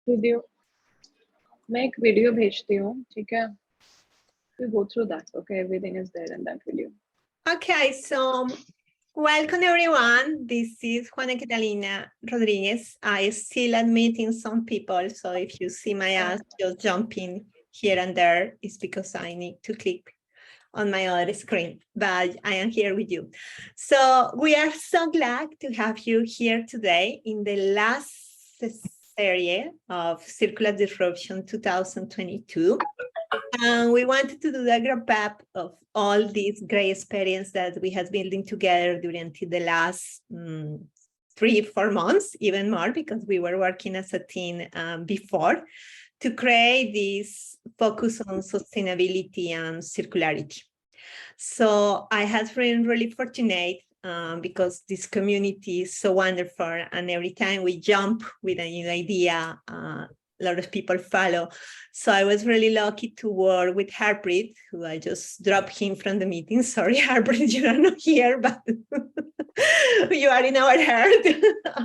Video मैं एक video भेजती हूँ, ठीक है? We go through that, okay? Everything is there in that video. Okay, so welcome everyone. This is Juana Catalina Rodriguez. I still admitting some people, so if you see my ass just jumping here and there, it's because I need to click on my other screen, but I am here with you. So we are so glad to have you here today in the last series of Circular Disruption 2022. And we wanted to do the wrap up of all this great experience that we have building together during the last 3-4 months, even more, because we were working as a team before, to create this focus on sustainability and circularity. So I have been really fortunate because this community is so wonderful, and every time we jump with a new idea, a lot of people follow. So I was really lucky to work with Harpreet, who I just dropped him from the meeting. Sorry, Harpreet, you are not here, but you are in our heart.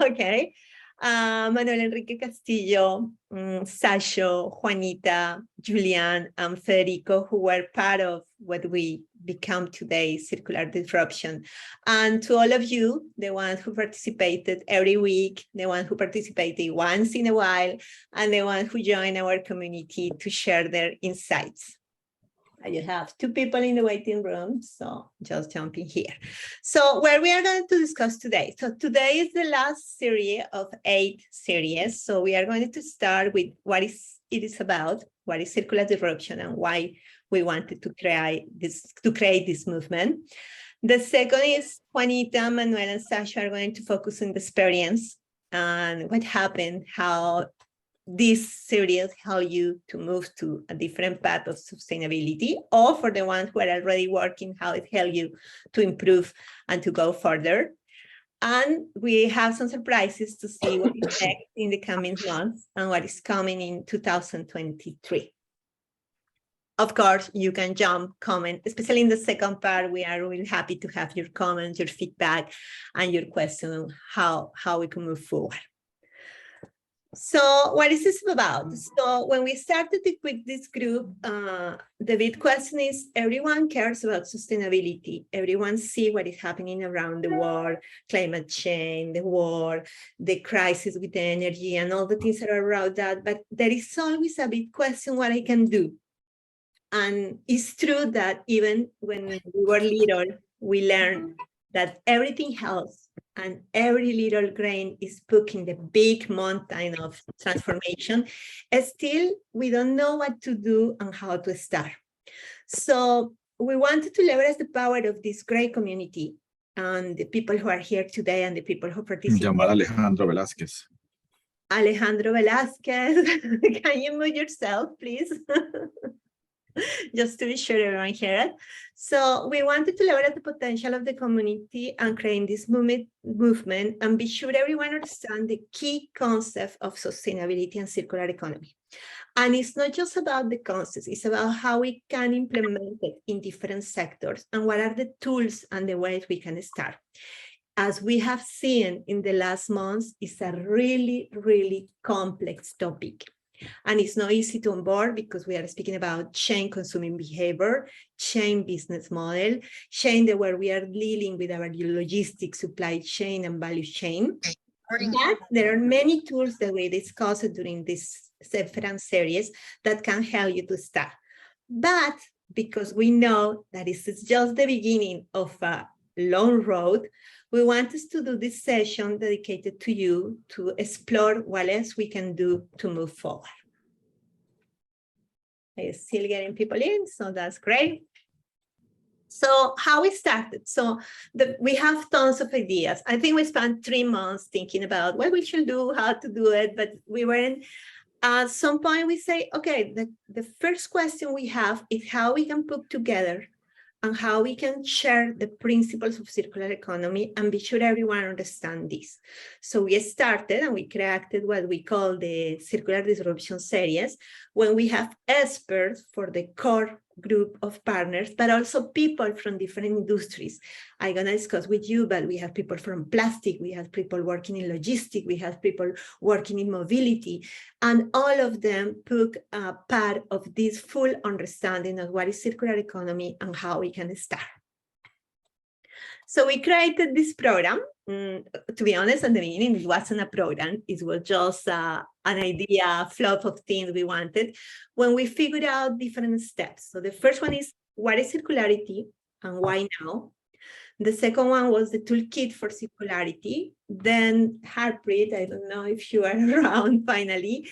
Okay. Manuel Enrique Castillo, Sasho, Juanita, Julian, and Federico, who were part of what we become today, Circular Disruption. And to all of you, the ones who participated every week, the ones who participated once in a while, and the ones who join our community to share their insights. I have 2 people in the waiting room, so just jumping here. So where we are going to discuss today. So today is the last series of 8 series. So we are going to start with what it is about, what is circular disruption, and why we wanted to create this movement. The second is Juanita, Manuel, and Sasha are going to focus on the experience and what happened, how this series help you to move to a different path of sustainability, or for the ones who are already working, how it helps you to improve and to go further. And we have some surprises to see what is next in the coming months and what is coming in 2023. Of course, you can jump, comment, especially in the second part. We are really happy to have your comments, your feedback, and your question on how we can move forward. So what is this about? So when we started with this group, the big question is, everyone cares about sustainability. Everyone sees what is happening around the world, climate change, the war, the crisis with the energy, and all the things that are around that. But there is always a big question what I can do. And it's true that even when we were little, we learned that everything helps, and every little grain is put in the big mountain of transformation. Still, we don't know what to do and how to start. So we wanted to leverage the power of this great community and the people who are here today and the people who participate. Llamar Alejandro Velázquez. Alejandro Velázquez, can you mute yourself, please? Just to be sure everyone heard it. So we wanted to leverage the potential of the community and create this movement and be sure everyone understands the key concept of sustainability and circular economy. And it's not just about the concepts, it's about how we can implement it in different sectors and what are the tools and the ways we can start. As we have seen in the last months, it's a really, really complex topic. And it's not easy to onboard because we are speaking about change consuming behavior, change business model, change where we are dealing with our logistics, supply chain, and value chain. But there are many tools that we discussed during this different series that can help you to start. But because we know that this is just the beginning of a long road, we want us to do this session dedicated to you to explore what else we can do to move forward. I'm still getting people in, so that's great. So how we started? So we have tons of ideas. I think we spent 3 months thinking about what we should do, how to do it, but we weren't. At some point we say, okay, the first question we have is how we can put together and how we can share the principles of circular economy and be sure everyone understands this. So we started and we created what we call the Circular Disruption Series, when we have experts for the core group of partners, but also people from different industries. I'm going to discuss with you, but we have people from plastic, we have people working in logistics, we have people working in mobility, and all of them took a part of this full understanding of what is circular economy and how we can start. So we created this program. To be honest, at the beginning, it wasn't a program. It was just an idea, a flow of things we wanted when we figured out different steps. So the first one is, what is circularity and why now? The second one was the toolkit for circularity. Then Harpreet, I don't know if you are around finally,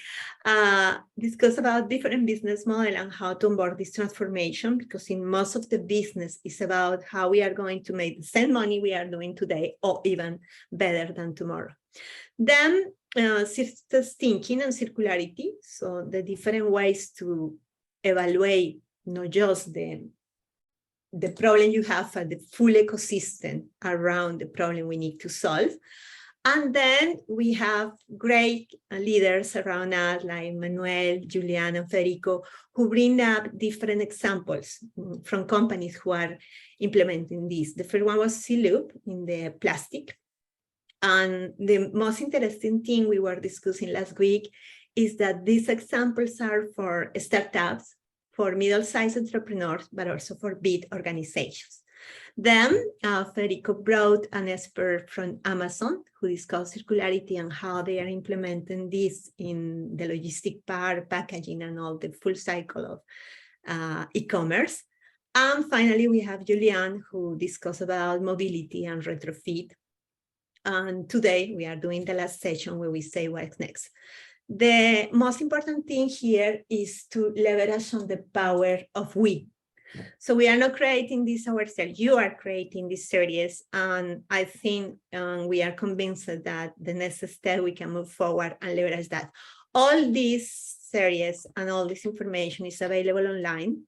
discuss about different business model and how to onboard this transformation, because in most of the business it's about how we are going to make the same money we are doing today or even better than tomorrow. Then systems thinking and circularity. So the different ways to evaluate not just the problem you have and the full ecosystem around the problem we need to solve. And then we have great leaders around us like Manuel, Julian, and Federico, who bring up different examples from companies who are implementing this. The first one was C-Loop in the plastic. And the most interesting thing we were discussing last week is that these examples are for startups, for middle-sized entrepreneurs, but also for big organizations. Then Federico brought an expert from Amazon who discussed circularity and how they are implementing this in the logistic part, packaging, and all the full cycle of e-commerce. And finally, we have Julian, who discussed about mobility and retrofit. And today we are doing the last session where we say what's next. The most important thing here is to leverage on the power of we. So we are not creating this ourselves. You are creating this series. And I think we are convinced that the next step we can move forward and leverage that. All these series and all this information is available online.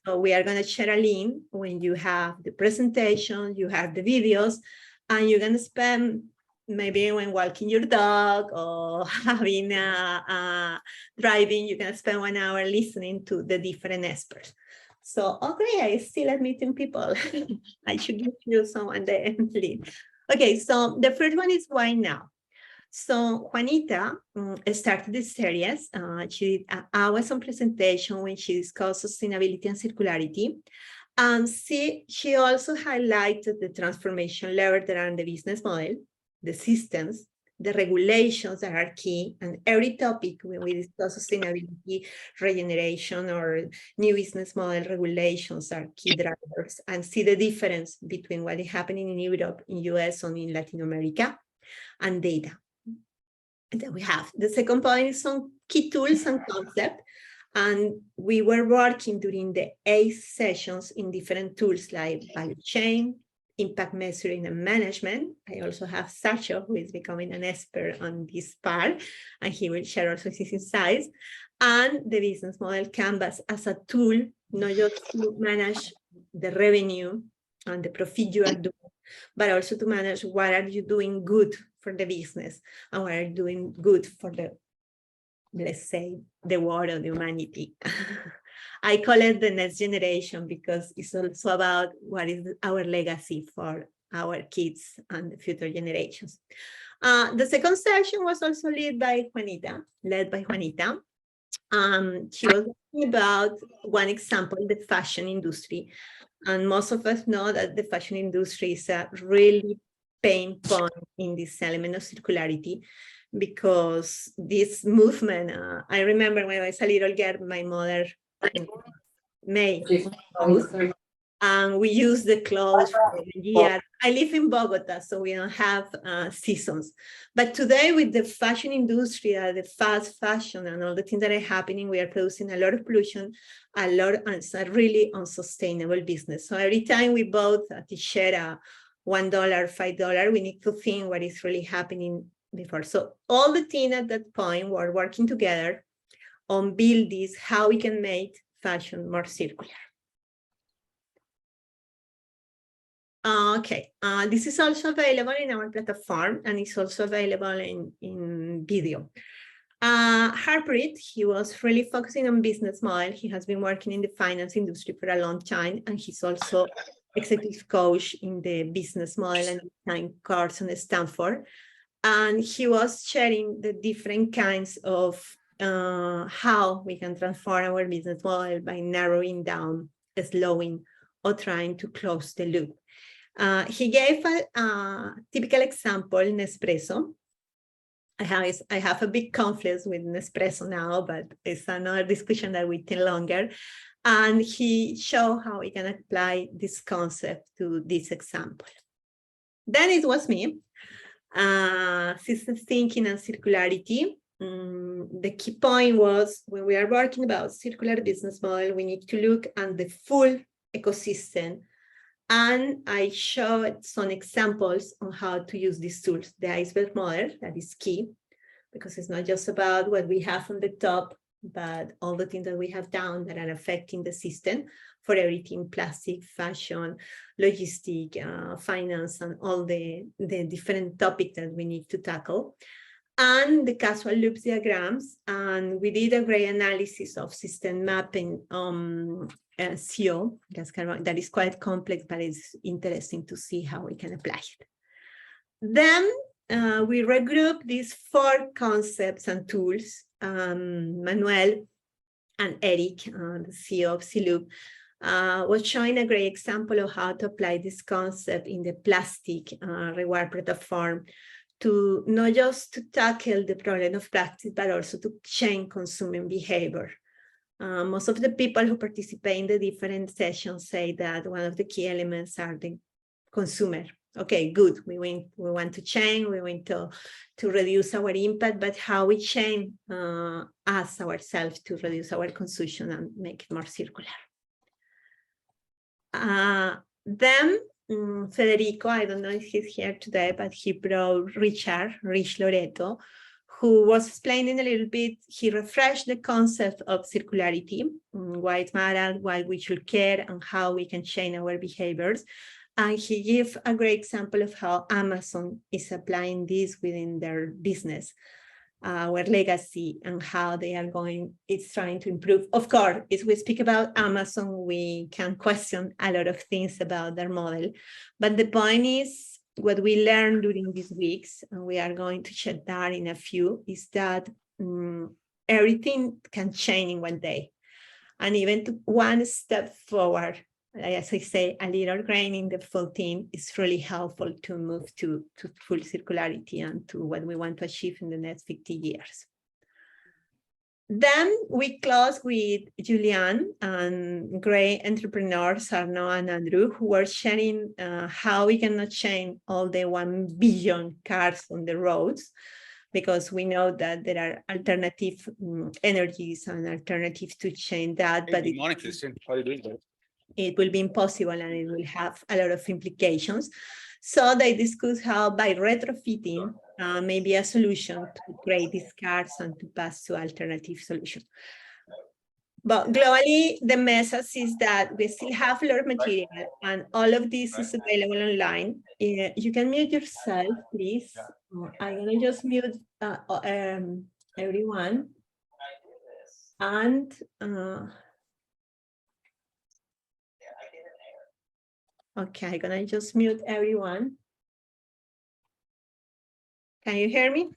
So we are going to share a link when you have the presentation, you have the videos, and you're going to spend maybe when walking your dog or having driving, you can spend 1 hour listening to the different experts. So, okay, I still am meeting people. I should give you someone the lead. Okay, so the first one is why now? So Juanita started this series. She did an hour-long presentation when she discussed sustainability and circularity. And she also highlighted the transformation level around the business model, the systems, the regulations that are key, and every topic when we discuss sustainability, regeneration, or new business model regulations are key drivers, and see the difference between what is happening in Europe, in US, and in Latin America, and data that we have. The second point is some key tools and concepts. And we were working during the 8 sessions in different tools like value chain, impact measuring and management. I also have Sergio, who is becoming an expert on this part, and he will share also his insights. And the business model canvas as a tool, not just to manage the revenue and the profit you are doing, but also to manage what are you doing good for the business and what are you doing good for the, let's say, the world of humanity. I call it the next generation because it's also about what is our legacy for our kids and the future generations. The second session was also led by Juanita. She was talking about one example, the fashion industry. And most of us know that the fashion industry is a really pain point in this element of circularity, because this movement, I remember when I was a little girl, my mother made clothes, and we use the clothes for the year. I live in Bogota, so we don't have seasons. But today with the fashion industry, the fast fashion and all the things that are happening, we are producing a lot of pollution, and it's a really unsustainable business. So every time we bought a t-shirt, $1, $5, we need to think what is really happening before. So all the team at that point were working together on build this, how we can make fashion more circular. Okay, this is also available in our platform, and it's also available in video. Harpreet, he was really focusing on business model. He has been working in the finance industry for a long time, and he's also executive coach in the business model and design course on Stanford. And he was sharing the different kinds of how we can transform our business model by narrowing down, slowing, or trying to close the loop. He gave a typical example, Nespresso. I have a big conflict with Nespresso now, but it's another discussion that will take longer. And he showed how we can apply this concept to this example. Then it was me, systems thinking and circularity. The key point was when we are working about circular business model, we need to look at the full ecosystem. And I showed some examples on how to use these tools. The iceberg model, that is key, because it's not just about what we have on the top, but all the things that we have down that are affecting the system for everything: plastic, fashion, logistic, finance, and all the different topics that we need to tackle. And the causal loops diagrams. And we did a great analysis of system mapping CO. That is quite complex, but it's interesting to see how we can apply it. Then we regrouped these 4 concepts and tools. Manuel and Eric, the CEO of C-Loop, was showing a great example of how to apply this concept in the plastic reward platform to not just to tackle the problem of plastic, but also to change consumer behavior. Most of the people who participate in the different sessions say that one of the key elements are the consumer. Okay, good. We want to change. We want to reduce our impact, but how we change us ourselves to reduce our consumption and make it more circular. Then Federico, I don't know if he's here today, but he brought Rich Loreto, who was explaining a little bit. He refreshed the concept of circularity, why it matters, why we should care, and how we can change our behaviors. And he gave a great example of how Amazon is applying this within their business, our legacy, and how they are it's trying to improve. Of course, if we speak about Amazon, we can question a lot of things about their model. But the point is, what we learned during these weeks, and we are going to share that in a few, is that everything can change in one day. And even to one step forward, as I say, a little grain in the full team is really helpful to move to full circularity and to what we want to achieve in the next 50 years. Then we close with Julian and great entrepreneurs, Arno and Andrew, who were sharing how we cannot change all the 1 billion cars on the roads, because we know that there are alternative energies and alternatives to change that. But it will be impossible and it will have a lot of implications. So they discuss how by retrofitting may be a solution to create these cars and to pass to alternative solutions. But globally, the message is that we still have a lot of material and all of this is available online. You can mute yourself, please. I'm going to just mute everyone. And okay, I'm gonna just mute everyone. Can you hear me?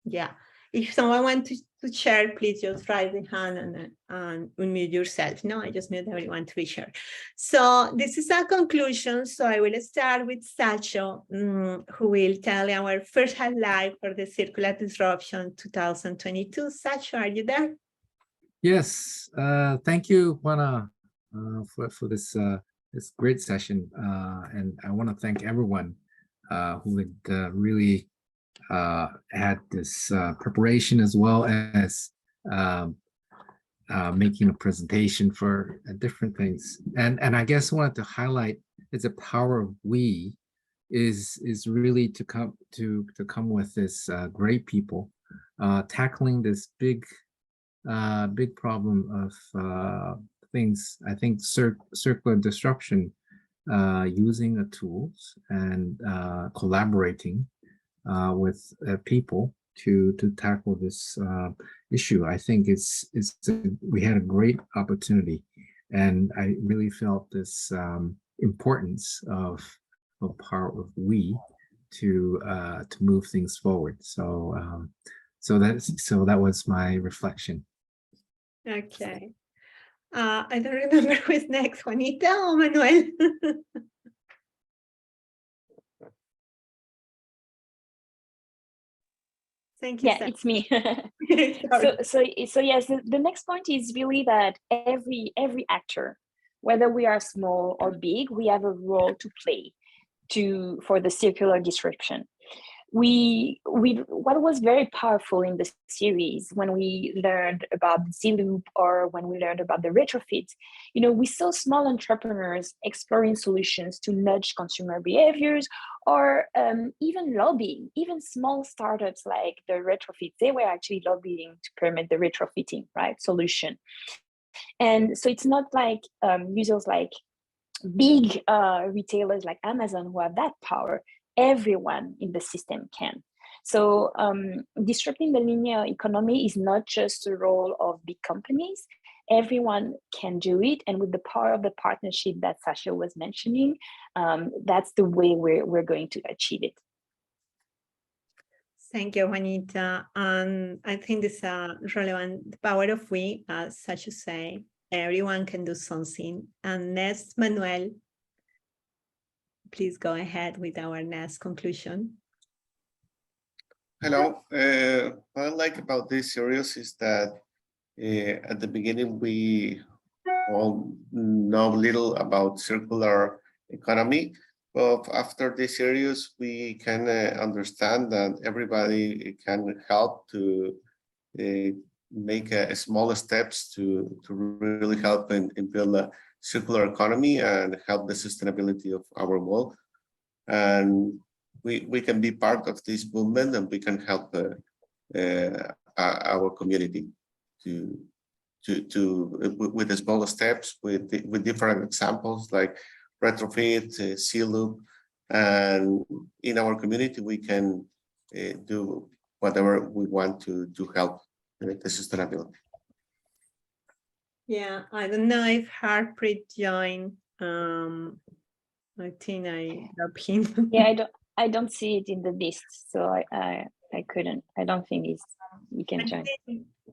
Yeah. If someone wants to share, please just raise the hand and unmute yourself. No, I just mute everyone to be sure. So this is a conclusion. So I will start with Sacho, who will tell our first highlight for the Circular Disruption 2022. Sacho, are you there? Yes. Thank you, Juana, for this great session, and I want to thank everyone who had really had this preparation, as well as making a presentation for different things. And I guess I wanted to highlight is the power of we is really to come with this great people tackling this big problem of things. I think circular disruption, using the tools and collaborating with people to tackle this issue. I think we had a great opportunity, and I really felt this importance of part of we to move things forward. So that was my reflection. Okay. I don't remember who is next, Juanita or Manuel? Thank you. Yeah, Sam. it's me. Sorry. So yes, the next point is really that every actor, whether we are small or big, we have a role to play for the circular disruption. What was very powerful in the series when we learned about the Z-loop or when we learned about the retrofit, we saw small entrepreneurs exploring solutions to nudge consumer behaviors, or even lobbying. Even small startups like the retrofit, they were actually lobbying to permit the retrofitting, right, solution. And so it's not like users like big retailers like Amazon who have that power. Everyone in the system can. So disrupting the linear economy is not just the role of big companies. Everyone can do it, and with the power of the partnership that Sasha was mentioning, that's the way we're going to achieve it. Thank you, Juanita. And I think this is relevant. The power of we, as Sasha say, everyone can do something. And next, Manuel, please go ahead with our next conclusion. Hello. What I like about this series is that at the beginning we all know little about circular economy, but after this series we can understand that everybody can help to make smaller steps to really help in build a circular economy and help the sustainability of our world. And we can be part of this movement, and we can help our community with the smaller steps, with different examples like retrofit, Z-loop, and in our community we can do whatever we want to help the sustainability. Yeah, I don't know if Harpreet joined. I think I dropped him. Yeah, I don't see it in the list, so I couldn't. I don't think you can join.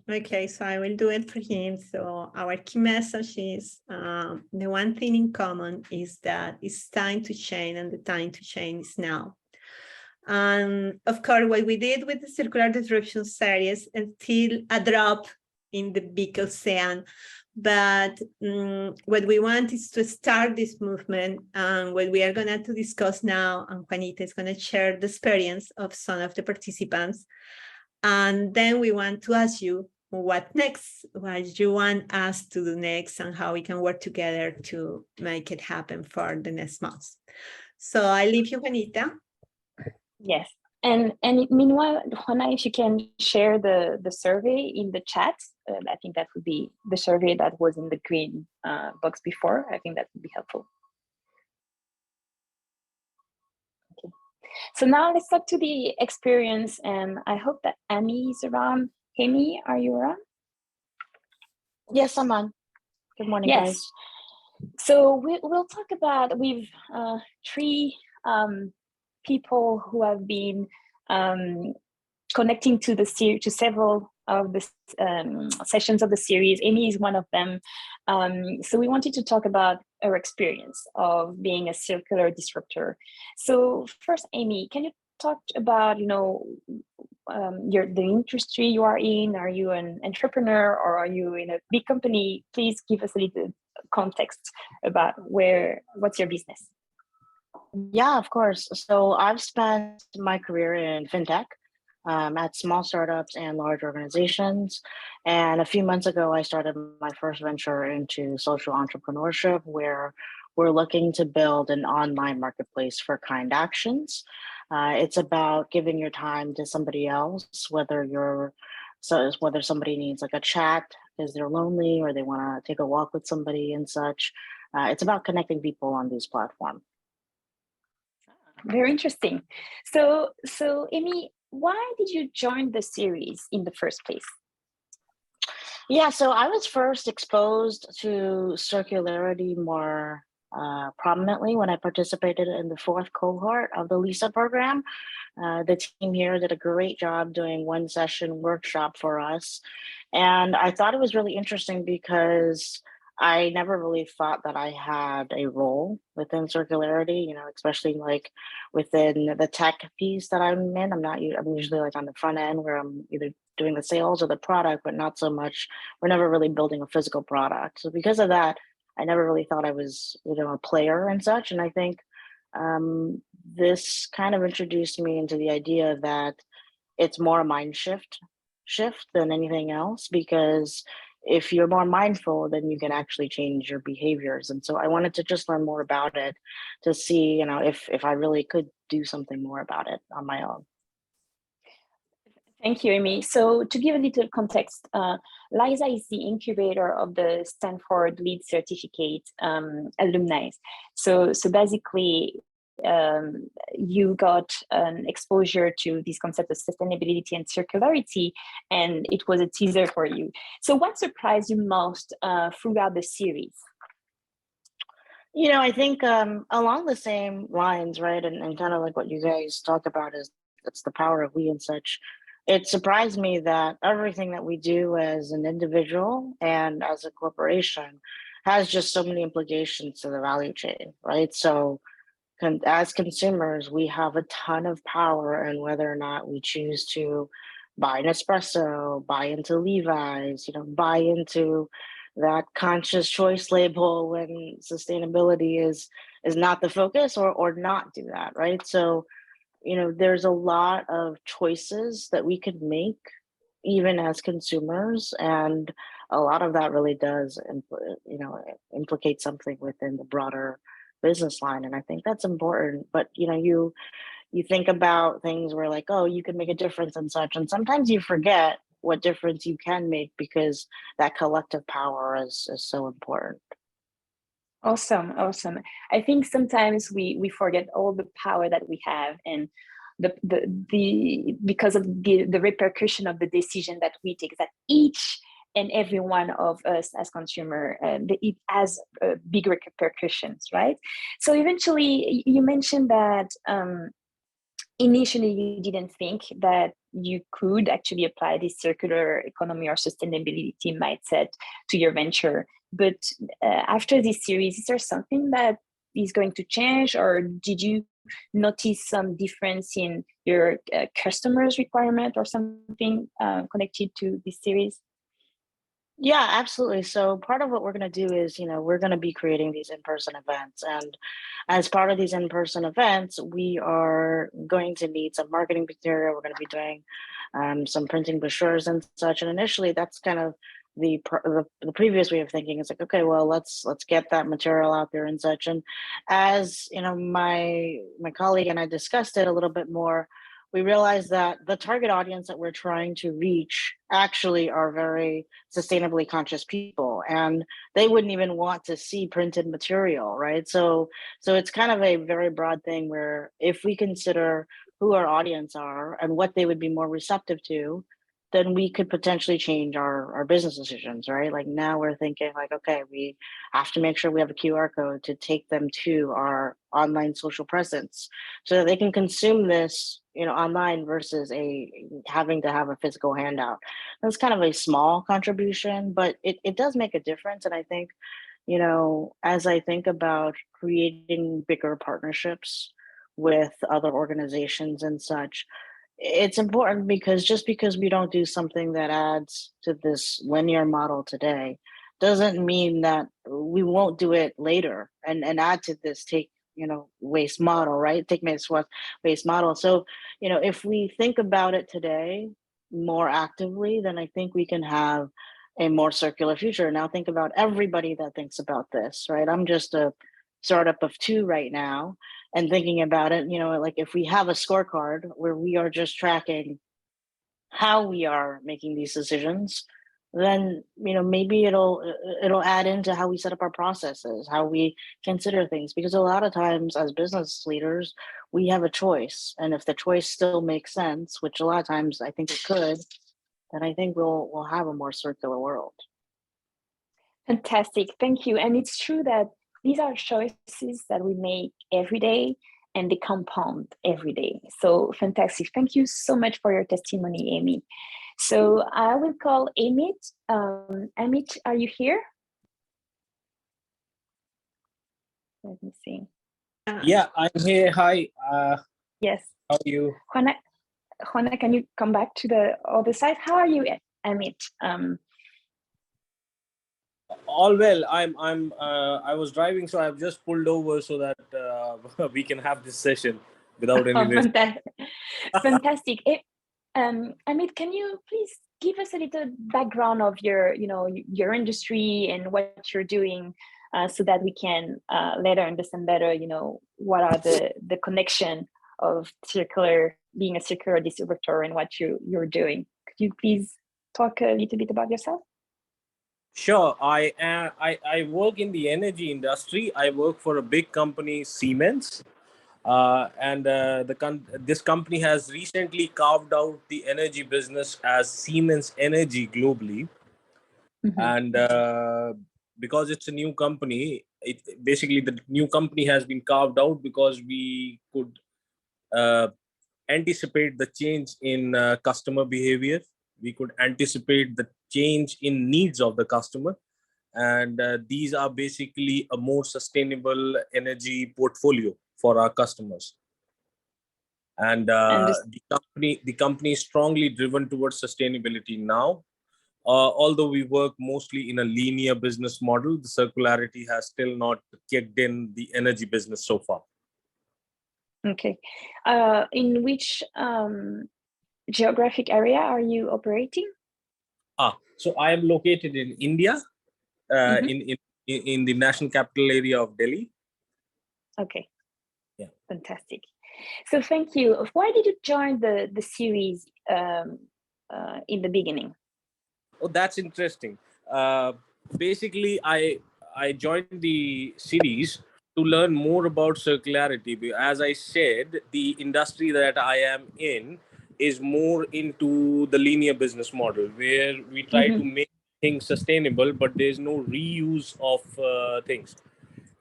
Okay, so I will do it for him. So our key message is the one thing in common is that it's time to change, and the time to change is now. And of course, what we did with the Circular Disruption series is still a drop in the big ocean. But what we want is to start this movement, and what we are going to discuss now, and Juanita is going to share the experience of some of the participants. And then we want to ask you what next, what you want us to do next, and how we can work together to make it happen for the next months. So I leave you, Juanita. Yes. And meanwhile, Juana, if you can share the survey in the chat, I think that would be the survey that was in the green box before. I think that would be helpful. Okay. So now let's talk to the experience, and I hope that Amy is around. Amy, are you around? Yes, I'm on. Good morning, Yes. guys. So we'll talk about, we've three people who have been connecting to several of the sessions of the series. Amy is one of them. So we wanted to talk about her experience of being a circular disruptor. So first, Amy, can you talk about the industry you are in? Are you an entrepreneur, or are you in a big company? Please give us a little context about what's your business. Yeah, of course. So I've spent my career in fintech at small startups and large organizations. And a few months ago, I started my first venture into social entrepreneurship, where we're looking to build an online marketplace for kind actions. It's about giving your time to somebody else, whether somebody needs like a chat because they're lonely, or they want to take a walk with somebody and such. It's about connecting people on these platforms. Very interesting. So Amy, why did you join the series in the first place? Yeah, so I was first exposed to circularity more prominently when I participated in the 4th cohort of the LISA program. The team here did a great job doing one session workshop for us. And I thought it was really interesting because I never really thought that I had a role within circularity, especially like within the tech piece that I'm in. I'm usually like on the front end where I'm either doing the sales or the product, but not so much, we're never really building a physical product. So because of that, I never really thought I was, a player and such. And I think this kind of introduced me into the idea that it's more a mind shift than anything else, because if you're more mindful, then you can actually change your behaviors. And so I wanted to just learn more about it to see, if I really could do something more about it on my own. Thank you, Amy. So to give a little context, LISA is the incubator of the Stanford LEED certificate alumni. So basically, you got an exposure to this concept of sustainability and circularity, and it was a teaser for you. So what surprised you most throughout the series? I think along the same lines, right, and kind of like what you guys talk about is it's the power of we and such. It surprised me that everything that we do as an individual and as a corporation has just so many implications to the value chain, right? So as consumers, we have a ton of power in whether or not we choose to buy an espresso, buy into Levi's, buy into that conscious choice label when sustainability is not the focus, or not do that, right? So there's a lot of choices that we could make even as consumers, and a lot of that really does implicate something within the broader business line. And I think that's important. But you think about things where like, oh, you can make a difference and such, and sometimes you forget what difference you can make because that collective power is so important. Awesome. I think sometimes we forget all the power that we have, and the because of the repercussion of the decision that we take, that each and every one of us as consumer, it has big repercussions, right? So eventually, you mentioned that initially you didn't think that you could actually apply this circular economy or sustainability mindset to your venture. But after this series, is there something that is going to change, or did you notice some difference in your customers' requirement or something connected to this series? Yeah, absolutely. So part of what we're going to do is, we're going to be creating these in-person events. And as part of these in-person events, we are going to need some marketing material. We're going to be doing some printing brochures and such. And initially, that's kind of the previous way of thinking. Is like, okay, well, let's get that material out there and such. And as my colleague and I discussed it a little bit more, we realized that the target audience that we're trying to reach actually are very sustainably conscious people, and they wouldn't even want to see printed material, right? So it's kind of a very broad thing where if we consider who our audience are and what they would be more receptive to, then we could potentially change our business decisions, right? Like now we're thinking like, okay, we have to make sure we have a QR code to take them to our online social presence so that they can consume this, online versus having to have a physical handout. That's kind of a small contribution, but it does make a difference. And I think, as I think about creating bigger partnerships with other organizations and such, it's important because just because we don't do something that adds to this linear model today doesn't mean that we won't do it later and add to this take waste model, right? Take waste model. So if we think about it today more actively, then I think we can have a more circular future. Now think about everybody that thinks about this, right? I'm just a startup of 2 right now, and thinking about it, like if we have a scorecard where we are just tracking how we are making these decisions, then maybe it'll add into how we set up our processes, how we consider things, because a lot of times as business leaders we have a choice, and if the choice still makes sense, which a lot of times I think it could, then I think we'll have a more circular world. Fantastic, thank you. And it's true that these are choices that we make every day, and they compound every day. So fantastic. Thank you so much for your testimony, Amy. So I will call Amit. Amit, are you here? Let me see. Yeah, I'm here. Hi. Yes. How are you? Juana, can you come back to the other side? How are you, Amit? All well. I was driving, so I've just pulled over so that we can have this session without any risk. Fantastic. Amit, can you please give us a little background of your industry and what you're doing, so that we can later understand better, what are the connection of being a circular distributor and what you're doing. Could you please talk a little bit about yourself? Sure. I work in the energy industry. I work for a big company, Siemens. And this company has recently carved out the energy business as Siemens Energy globally. Mm-hmm. And because it's a new company, basically the new company has been carved out because we could anticipate the change in customer behavior. We could anticipate the change in needs of the customer. And these are basically a more sustainable energy portfolio for our customers. And the company is strongly driven towards sustainability now. Although we work mostly in a linear business model, the circularity has still not kicked in the energy business so far. Okay. In which geographic area are you operating? So I am located in India, in the national capital area of Delhi. Okay. Yeah. Fantastic. So thank you. Why did you join the series in the beginning? Oh, that's interesting. Basically, I joined the series to learn more about circularity. As I said, the industry that I am in is more into the linear business model, where we try to make things sustainable, but there's no reuse of things.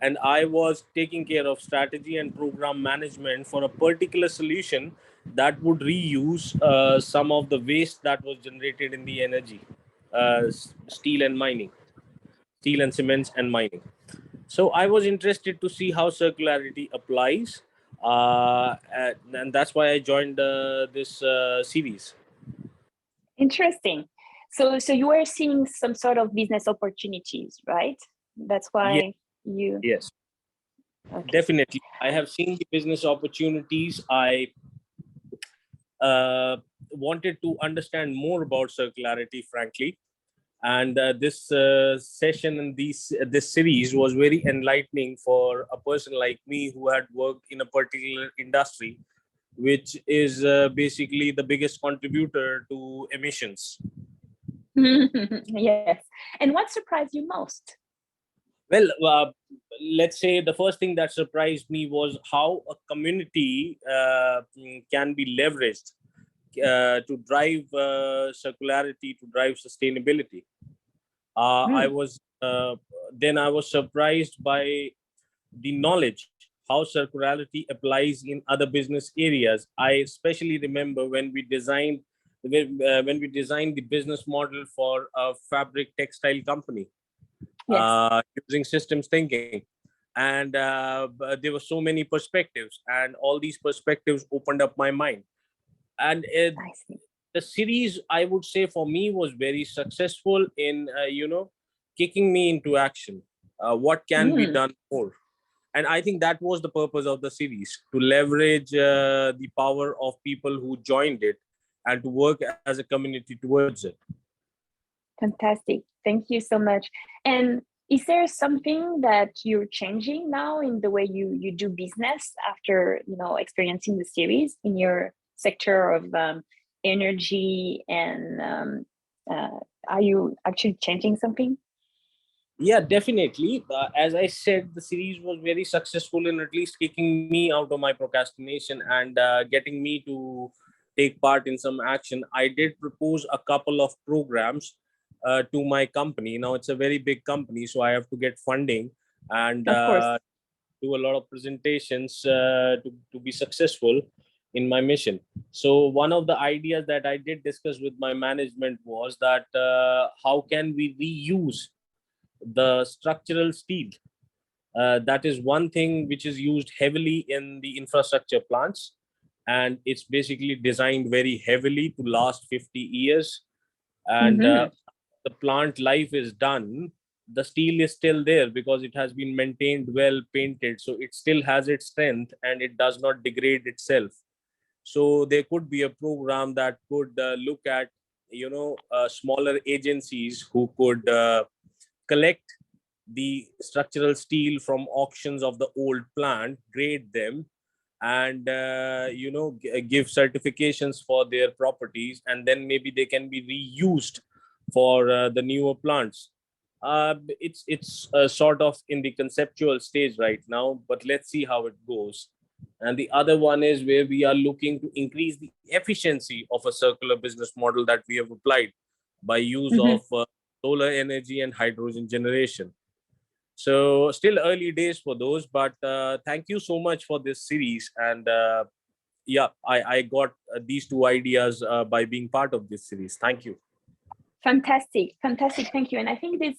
And I was taking care of strategy and program management for a particular solution that would reuse some of the waste that was generated in the energy, steel and cements and mining. So I was interested to see how circularity applies, and that's why I joined this series. Interesting. So you were seeing some sort of business opportunities, right? That's why you. Yes. Okay. Definitely. I have seen the business opportunities. I wanted to understand more about circularity, frankly. And this session and this series was very enlightening for a person like me who had worked in a particular industry, which is basically the biggest contributor to emissions. Yes. And what surprised you most? Well, let's say the first thing that surprised me was how a community can be leveraged to drive circularity, to drive sustainability. I was surprised by the knowledge how circularity applies in other business areas. I especially remember when we designed the business model for a fabric textile company. Yes. Using systems thinking, and there were so many perspectives, and all these perspectives opened up my mind. And I see. the series, I would say, for me was very successful in kicking me into action. What can be done more? And I think that was the purpose of the series, to leverage the power of people who joined it and to work as a community towards it. Fantastic. Thank you so much. And is there something that you're changing now in the way you do business after experiencing the series in your sector of energy and are you actually changing something? Yeah, definitely. As I said, the series was very successful in at least kicking me out of my procrastination and getting me to take part in some action. I did propose a couple of programs to my company. Now it's a very big company, so I have to get funding and Of course. do a lot of presentations to be successful in my mission. So one of the ideas that I did discuss with my management was that how can we reuse the structural steel. That is one thing which is used heavily in the infrastructure plants, and it's basically designed very heavily to last 50 years. And Mm-hmm. the plant life is done, the steel is still there because it has been maintained well, painted, so it still has its strength and it does not degrade itself. So there could be a program that could look at smaller agencies who could collect the structural steel from auctions of the old plant, grade them, and give certifications for their properties, and then maybe they can be reused for the newer plants. It's sort of in the conceptual stage right now, but let's see how it goes. And the other one is where we are looking to increase the efficiency of a circular business model that we have applied by use Mm-hmm. of solar energy and hydrogen generation. So still early days for those, but thank you so much for this series. And yeah, I got these two ideas by being part of this series. Thank you. Fantastic, fantastic. Thank you. And I think this,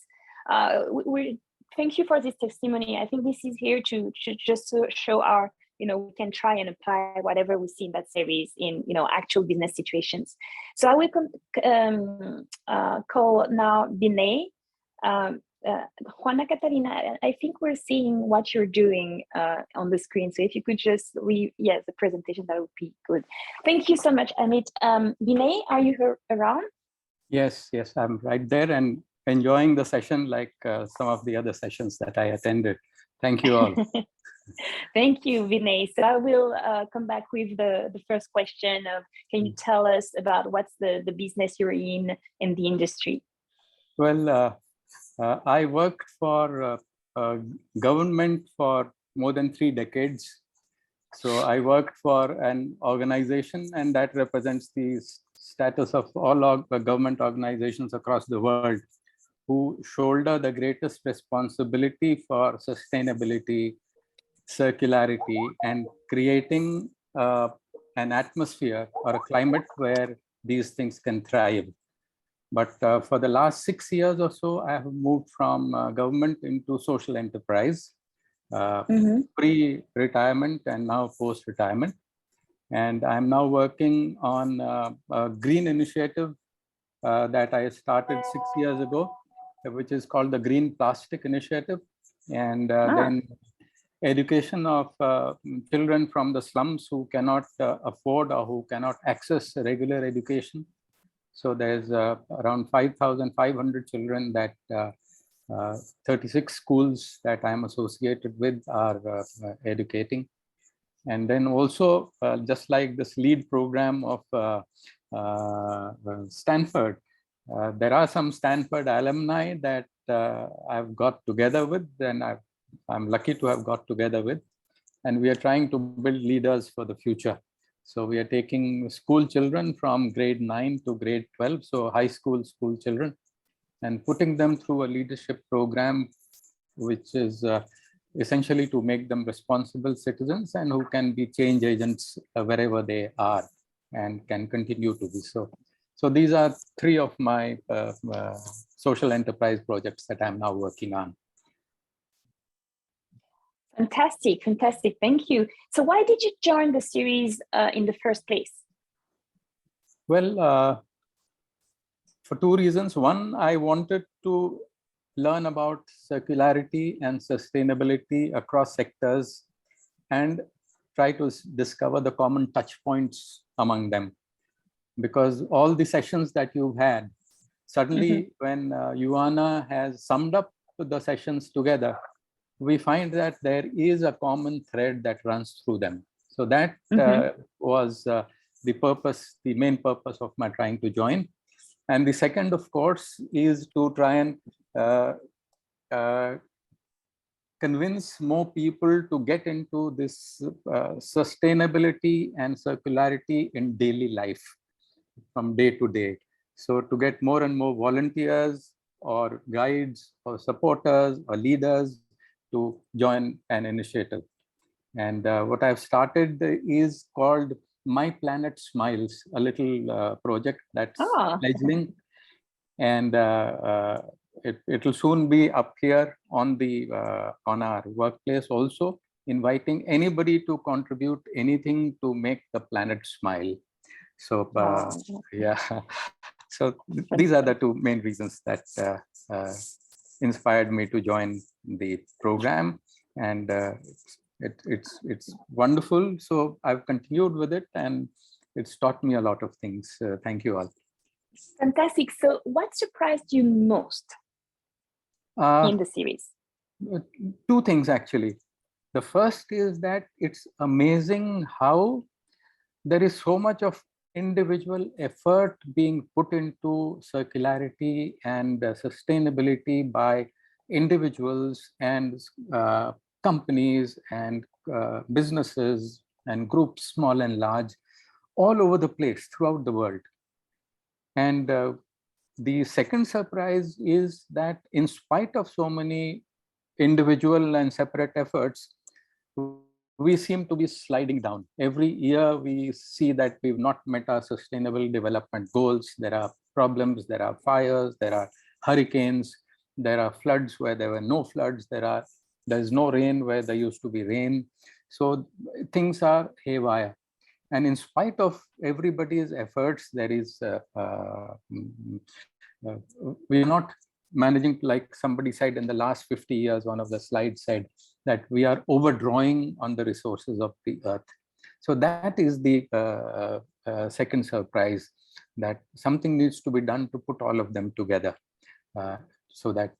we thank you for this testimony. I think this is here to just to show our, we can try and apply whatever we see in that series in, actual business situations. So I will call now Binay. Juana Catalina, I think we're seeing what you're doing on the screen. So if you could just the presentation, that would be good. Thank you so much, Amit. Binay, are you around? Yes, I'm right there and enjoying the session like some of the other sessions that I attended. Thank you all. Thank you, Vinay. So I will come back with the first question of, can you tell us about what's the business you're in the industry? Well, I worked for government for more than 3 decades. So I worked for an organization, and that represents the status of all government organizations across the world who shoulder the greatest responsibility for sustainability, circularity, and creating an atmosphere or a climate where these things can thrive. But for the last 6 years or so, I have moved from government into social enterprise, pre-retirement and now post-retirement. And I'm now working on a green initiative that I started 6 years ago, which is called the Green Plastic Initiative. And then education of children from the slums who cannot afford or who cannot access regular education. So there's around 5,500 children that 36 schools that I'm associated with are educating. And then also, just like this LEAD program of Stanford, there are some Stanford alumni that I've got together with, and I'm lucky to have got together with, and we are trying to build leaders for the future. So we are taking school children from grade 9 to grade 12, so high school children, and putting them through a leadership program, which is essentially to make them responsible citizens and who can be change agents wherever they are and can continue to be so. So these are 3 of my social enterprise projects that I'm now working on. Fantastic, fantastic. Thank you. So why did you join the series in the first place? Well, for 2 reasons. One, I wanted to learn about circularity and sustainability across sectors and try to discover the common touch points among them. Because all the sessions that you've had, suddenly when Ioana has summed up the sessions together, we find that there is a common thread that runs through them. So that was the main purpose of my trying to join. And the second, of course, is to try and convince more people to get into this sustainability and circularity in daily life from day to day. So to get more and more volunteers or guides or supporters or leaders to join an initiative. And what I've started is called My Planet Smiles, a little project that's fledgling. And it will soon be up here on the on our workplace also, inviting anybody to contribute anything to make the planet smile. So yeah, so these are the two main reasons that inspired me to join the program, and it's wonderful. So I've continued with it, and it's taught me a lot of things. Thank you all. Fantastic. So what surprised you most in the series? Two things, actually. The first is that it's amazing how there is so much of individual effort being put into circularity and sustainability by individuals and companies and businesses and groups, small and large, all over the place throughout the world. And the second surprise is that in spite of so many individual and separate efforts, we seem to be sliding down. Every year we see that we've not met our sustainable development goals. There are problems, there are fires, there are hurricanes, there are floods where there were no floods, there's no rain where there used to be rain. So things are haywire. And in spite of everybody's efforts, there is we're not managing, like somebody said in the last 50 years, one of the slides said that we are overdrawing on the resources of the earth. So that is the second surprise, that something needs to be done to put all of them together so that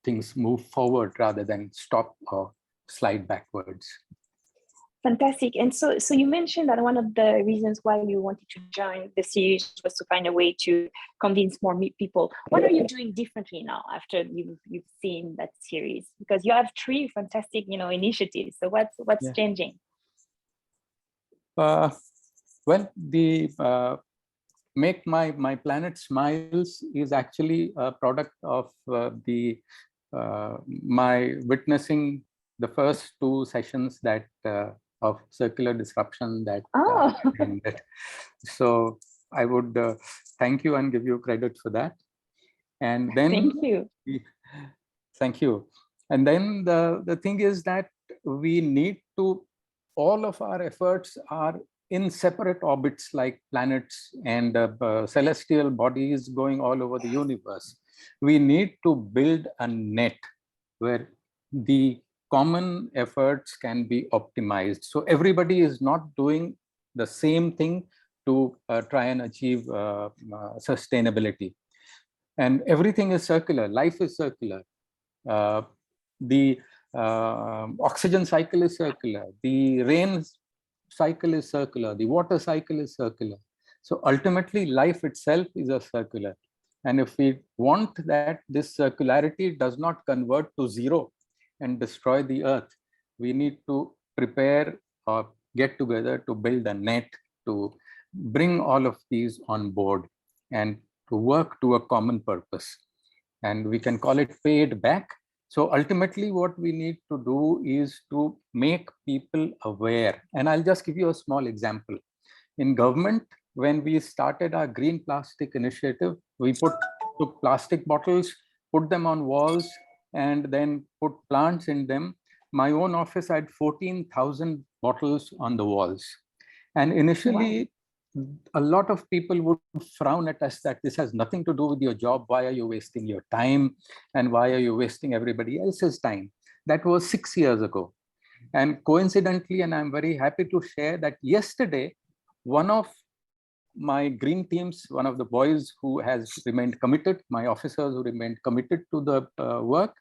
things move forward rather than stop or slide backwards. Fantastic. And so you mentioned that one of the reasons why you wanted to join the series was to find a way to convince more people. What are you doing differently now after you've seen that series? Because you have 3 fantastic, initiatives. So what's changing? Well, the Make My Planet Smiles is actually a product of my witnessing the first 2 sessions that of circular disruption that ended. So I would thank you and give you credit for that. And then thank you. Thank you. And then the thing is that we need to, all of our efforts are in separate orbits like planets and celestial bodies going all over the universe. We need to build a net where the common efforts can be optimized. So everybody is not doing the same thing to try and achieve sustainability. And everything is circular. Life is circular. The oxygen cycle is circular. The rain cycle is circular. The water cycle is circular. So ultimately, life itself is a circular. And if we want that this circularity does not convert to zero and destroy the earth, we need to prepare or get together to build a net to bring all of these on board and to work to a common purpose. And we can call it pay it back. So ultimately what we need to do is to make people aware. And I'll just give you a small example. In government, when we started our green plastic initiative, we took plastic bottles, put them on walls, and then put plants in them. My own office had 14,000 bottles on the walls. And initially, a lot of people would frown at us that this has nothing to do with your job. Why are you wasting your time? And why are you wasting everybody else's time? That was 6 years ago. And coincidentally, and I'm very happy to share that yesterday, one of my green teams, one of the boys who has remained committed, my officers who remained committed to the work,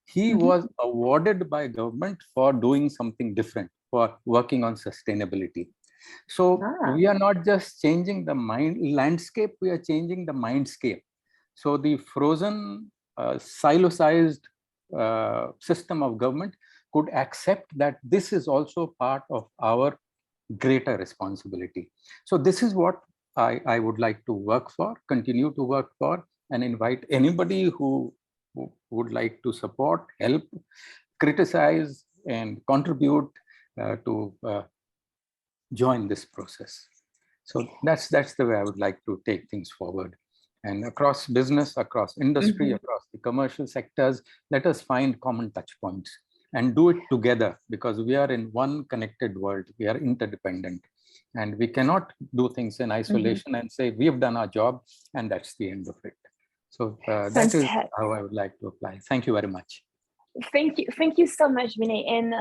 he was awarded by government for doing something different, for working on sustainability. So Ah. we are not just changing the landscape, we are changing the mindscape. So the frozen silo-sized system of government could accept that this is also part of our greater responsibility. So this is what I would like to work for, continue to work for, and invite anybody who would like to support, help, criticize, and contribute to join this process. So that's the way I would like to take things forward. And across business, across industry, across the commercial sectors, let us find common touch points and do it together, because we are in one connected world. We are interdependent, and we cannot do things in isolation and say we have done our job and that's the end of it. So that is how I would like to apply. Thank you very much. Thank you so much, Vinay. And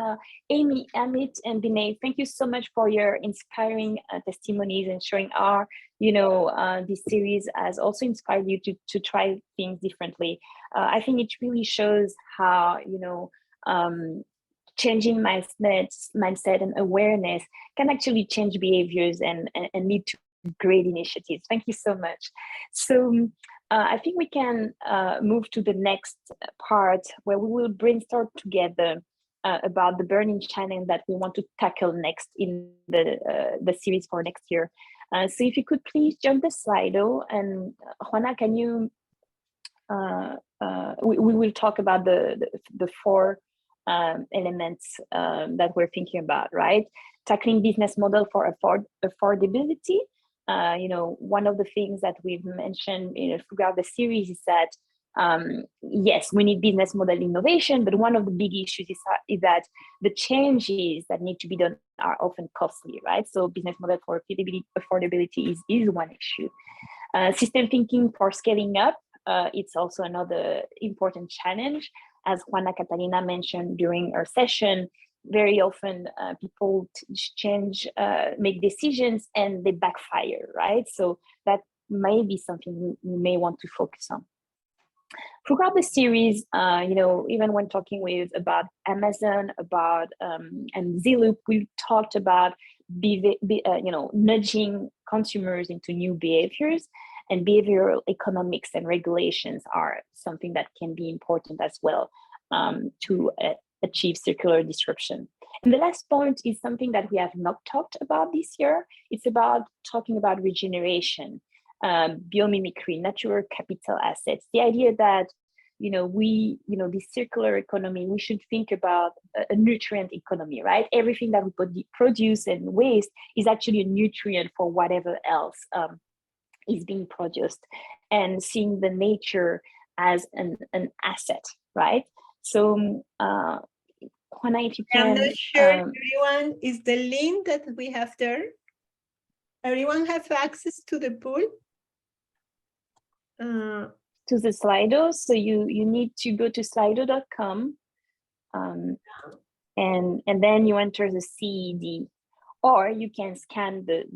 Amy, Amit, and Vinay, thank you so much for your inspiring testimonies and showing our, this series has also inspired you to try things differently. I think it really shows how, changing mindset and awareness can actually change behaviors and lead to great initiatives. Thank you so much. So I think we can move to the next part, where we will brainstorm together about the burning challenge that we want to tackle next in the series for next year. So if you could please jump the Slido, and Juana, can you? We will talk about the four elements that we're thinking about, right? Tackling business model for affordability. One of the things that we've mentioned throughout the series is that yes, we need business model innovation, but one of the big issues is that the changes that need to be done are often costly, right? So business model for affordability is one issue. System thinking for scaling up, it's also another important challenge. As Juana Catalina mentioned during our session, very often people make decisions and they backfire, right? So that may be something we may want to focus on. Throughout the series, even when talking about Amazon, and Zloop, we talked about nudging consumers into new behaviors, and behavioral economics and regulations are something that can be important as well to achieve circular disruption. And the last point is something that we have not talked about this year. It's about talking about regeneration, biomimicry, natural capital assets. The idea that the circular economy, we should think about a nutrient economy, right? Everything that we produce and waste is actually a nutrient for whatever else is being produced, and seeing the nature as an asset, right? So Juana, if you can. I'm not sure everyone is the link that we have there. Everyone have access to the pool? To the Slido. So you need to go to slido.com and then you enter the CED, or you can scan the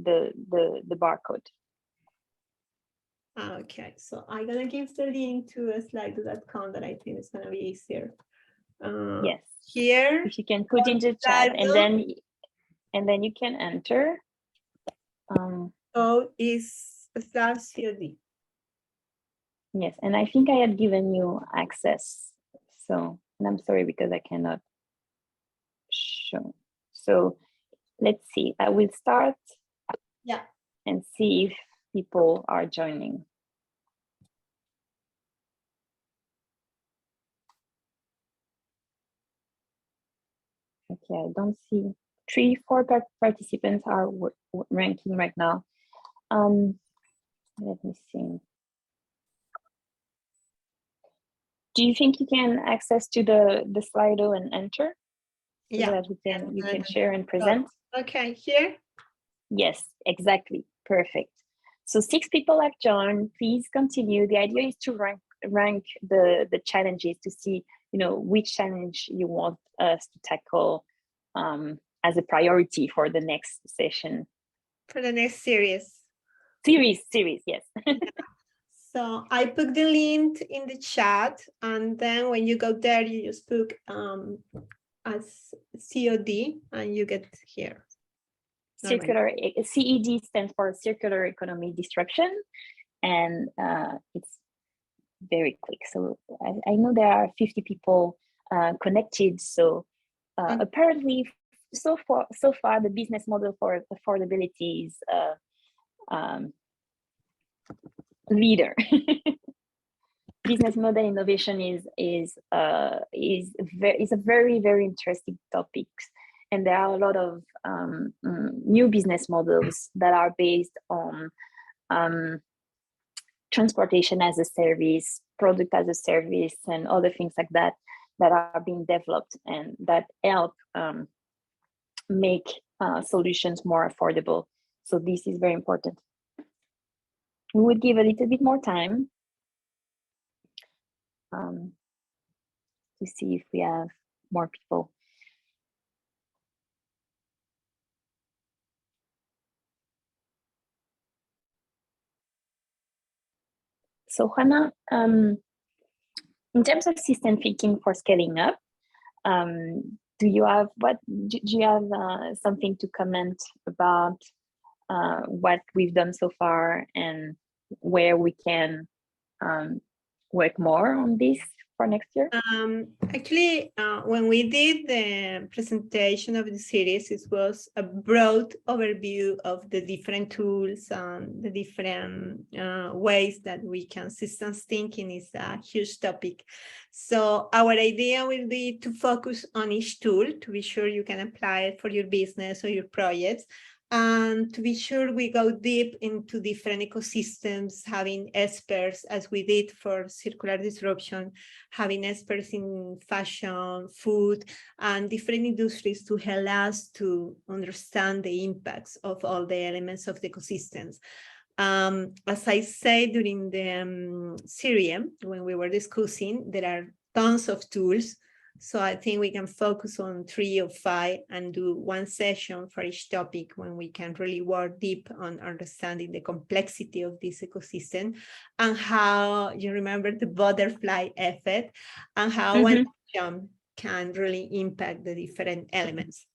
barcode. Okay, so I'm gonna give the link to slido.com that I think is gonna be easier. Yes. Here. If you can put in the chat, and then you can enter. So is /COD. Yes, and I think I had given you access. So, and I'm sorry because I cannot show. So let's see. I will start. Yeah. And see if people are joining. Okay, I don't see 3-4 participants are ranking right now. Let me see. Do you think you can access to the Slido and enter? So Yeah. that you can share and present? Okay, here? Yes, exactly. Perfect. So 6 people have joined. Please continue. The idea is to rank the challenges to see, which challenge you want us to tackle as a priority for the next session. For the next series. Series, yes. So I put the link in the chat, and then when you go there, you just put as COD and you get here. Circular, CED stands for Circular Economy Disruption, and it's very quick. So I know there are 50 people connected. So apparently, so far, the business model for affordability is leader. Business model innovation is a very interesting topic, and there are a lot of new business models that are based on transportation as a service, product as a service, and other things like that that are being developed and that help make solutions more affordable. So this is very important. We would give a little bit more time to see if we have more people. So Juana, in terms of system thinking for scaling up, do you have something to comment about what we've done so far and where we can work more on this for next year? Actually, when we did the presentation of the series, it was a broad overview of the different tools and the different ways that we can. Systems thinking is a huge topic. So our idea will be to focus on each tool to be sure you can apply it for your business or your projects. And to be sure we go deep into different ecosystems, having experts, as we did for circular disruption, having experts in fashion, food, and different industries to help us to understand the impacts of all the elements of the ecosystems. As I said during the series, when we were discussing, there are tons of tools. So I think we can focus on 3 or 5 and do one session for each topic when we can really work deep on understanding the complexity of this ecosystem and how, you remember the butterfly effect, and how one action can really impact the different elements.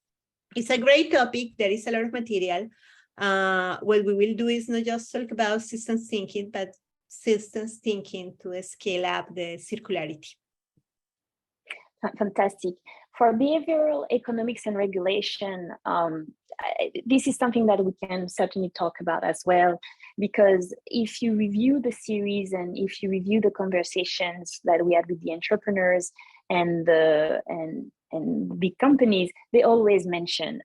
It's a great topic. There is a lot of material. What we will do is not just talk about systems thinking, but systems thinking to scale up the circularity. Fantastic. For behavioral economics and regulation, this is something that we can certainly talk about as well, because if you review the series and if you review the conversations that we had with the entrepreneurs and the big companies, they always mention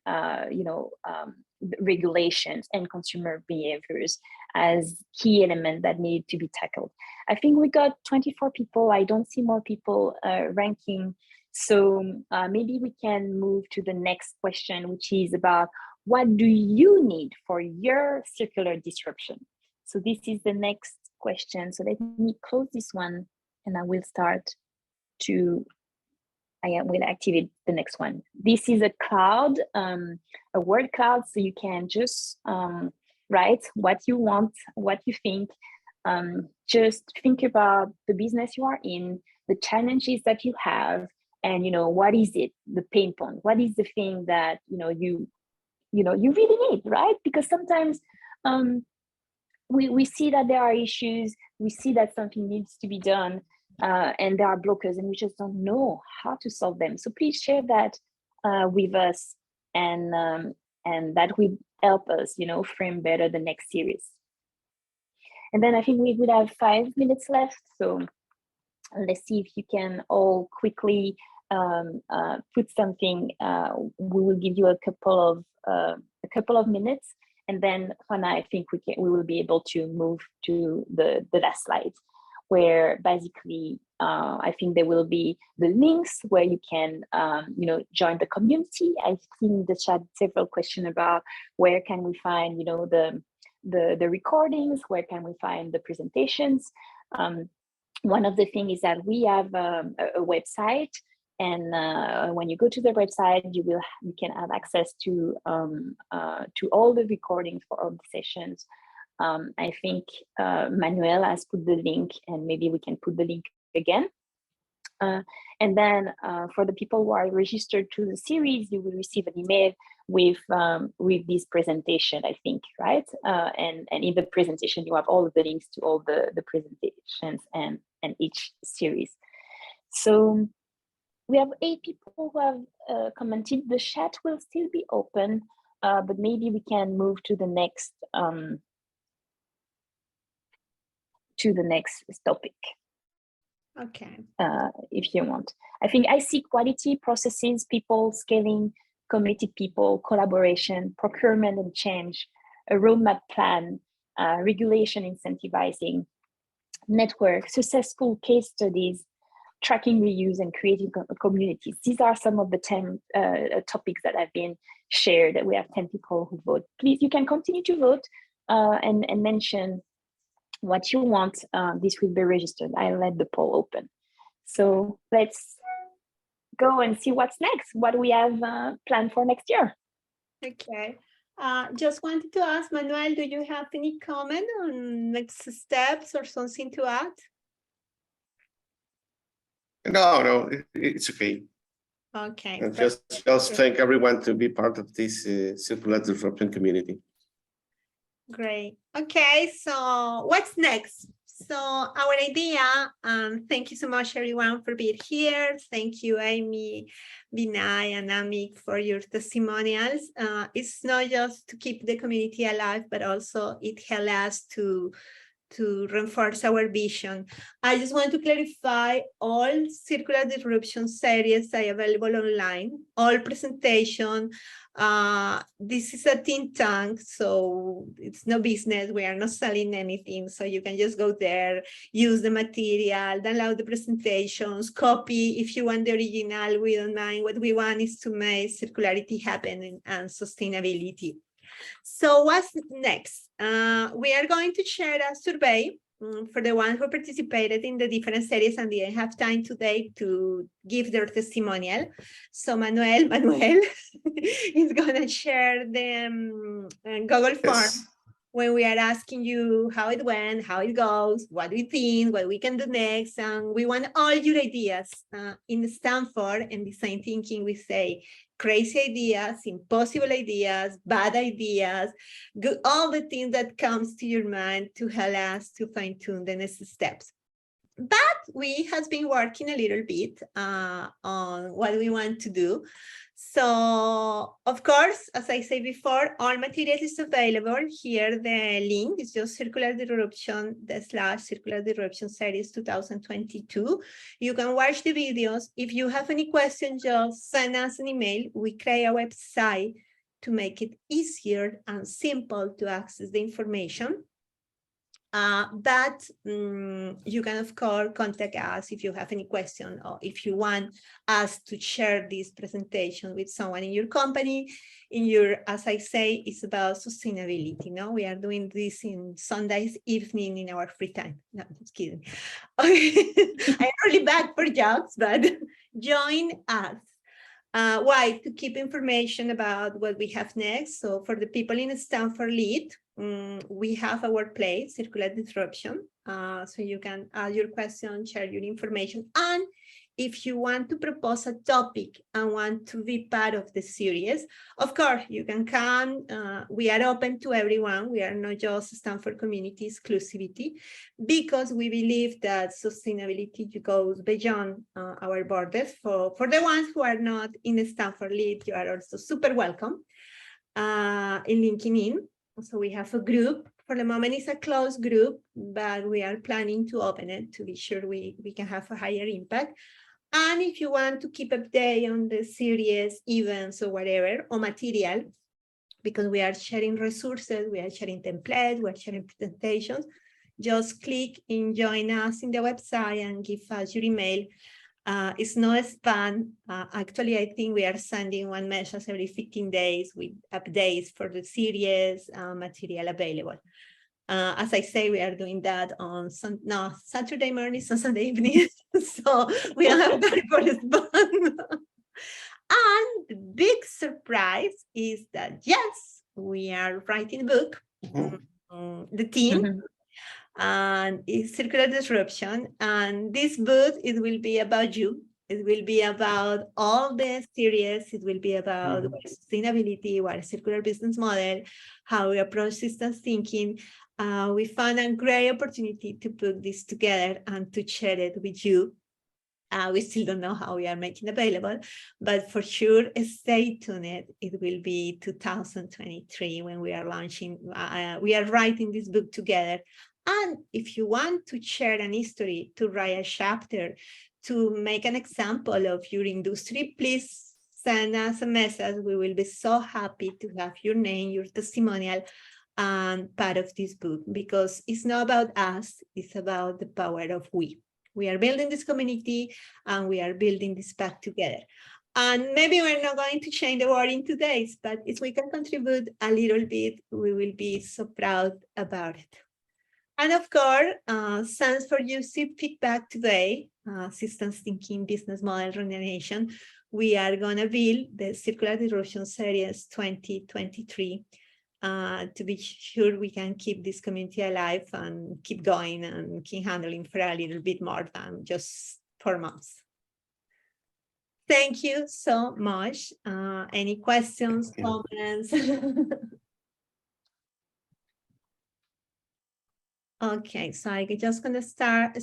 regulations and consumer behaviors as key elements that need to be tackled. I think we got 24 people. I don't see more people ranking. So maybe we can move to the next question, which is about what do you need for your circular disruption? So this is the next question. So let me close this one and I will will activate the next one. This is a cloud, a word cloud. So you can just write what you want, what you think. Just think about the business you are in, the challenges that you have, and what is it, the pain point? What is the thing that you really need, right? Because sometimes we see that there are issues, we see that something needs to be done, and there are blockers, and we just don't know how to solve them. So please share that with us, and that will help us, frame better the next series. And then I think we would have 5 minutes left. So let's see if you can all quickly put something. We will give you a couple of minutes, and then Juana, I think we will be able to move to the last slide, where basically I think there will be the links where you can join the community. I've seen in the chat several questions about where can we find the recordings, where can we find the presentations. One of the things is that we have a website, and when you go to the website, you can have access to all the recordings for all the sessions. I think Manuel has put the link, and maybe we can put the link again. And then for the people who are registered to the series, you will receive an email with this presentation, I think, right? And in the presentation, you have all of the links to all the presentations and each series. So we have 8 people who have commented. The chat will still be open, but maybe we can move to the next topic. Okay. If you want. I think I see quality, processes, people, scaling, committed people, collaboration, procurement and change, a roadmap plan, regulation incentivizing, network, successful case studies, tracking reuse, and creating communities. These are some of the 10 topics that have been shared. We have 10 people who vote. Please, you can continue to vote and mention what you want. This will be registered. I'll let the poll open. So let's go and see what's next, what we have planned for next year. Okay. Just wanted to ask, Manuel, do you have any comment on next steps or something to add? No, it's okay. Okay. Just thank everyone to be part of this circular disruption community. Great. Okay, so what's next? So our idea, thank you so much everyone for being here. Thank you, Amy, Vinay, and Amik for your testimonials. It's not just to keep the community alive, but also it helps us to reinforce our vision. I just want to clarify all circular disruption series are available online, all presentation. This is a think tank, so it's no business. We are not selling anything. So you can just go there, use the material, download the presentations, copy if you want the original. We don't mind. What we want is to make circularity happen and sustainability. So what's next? We are going to share a survey for the ones who participated in the different series and didn't have time today to give their testimonial. So Manuel is going to share the Google form when we are asking you how it went, how it goes, what we think, what we can do next. And we want all your ideas. In Stanford and design thinking, we say crazy ideas, impossible ideas, bad ideas, all the things that comes to your mind to help us to fine tune the next steps. But we have been working a little bit on what we want to do. So, of course, as I said before, all material is available. Here, the link is just Circular Disruption, /Circular Disruption Series 2022. You can watch the videos. If you have any questions, just send us an email. We create a website to make it easier and simple to access the information. But you can, of course, contact us if you have any question or if you want us to share this presentation with someone in your company. As I say, it's about sustainability. No, we are doing this in Sundays evening in our free time. No, just kidding. Okay. I'm really bad for jokes, but join us. Why? To keep information about what we have next. So for the people in Stanford Lead, we have our place, Circular Disruption. So you can add your question, share your information. And if you want to propose a topic and want to be part of the series, of course, you can come. We are open to everyone. We are not just Stanford community exclusivity, because we believe that sustainability goes beyond our borders. For the ones who are not in Stanford Lead, you are also super welcome in linking in. So we have a group. For the moment, it's a closed group, but we are planning to open it to be sure we can have a higher impact. And if you want to keep update on the series, events, or whatever, or material, because we are sharing resources, we are sharing templates, we are sharing presentations, just click and join us in the website and give us your email. It's no spam. Actually, I think we are sending one message every 15 days with updates for the series material available. As I say, we are doing that on Saturday mornings and Sunday evenings. So we don't have time for spam. And the big surprise is that, yes, we are writing a book, the team. And it's Circular Disruption. And this book, it will be about you. It will be about all the series. It will be about what is sustainability, what is circular business model, how we approach systems thinking. We found a great opportunity to put this together and to share it with you. We still don't know how we are making available, but for sure, stay tuned. It will be 2023 when we are launching. We are writing this book together. And if you want to share an history, to write a chapter, to make an example of your industry, please send us a message. We will be so happy to have your name, your testimonial, and part of this book, because it's not about us, it's about the power of we. We are building this community and we are building this path together. And maybe we're not going to change the world in 2 days, but if we can contribute a little bit, we will be so proud about it. And of course, thanks for using feedback today, systems thinking, business model regeneration. We are going to build the Circular Disruption Series 2023 to be sure we can keep this community alive and keep going and keep handling for a little bit more than just 4 months. Thank you so much. Any questions, comments? Okay, so I'm just going to start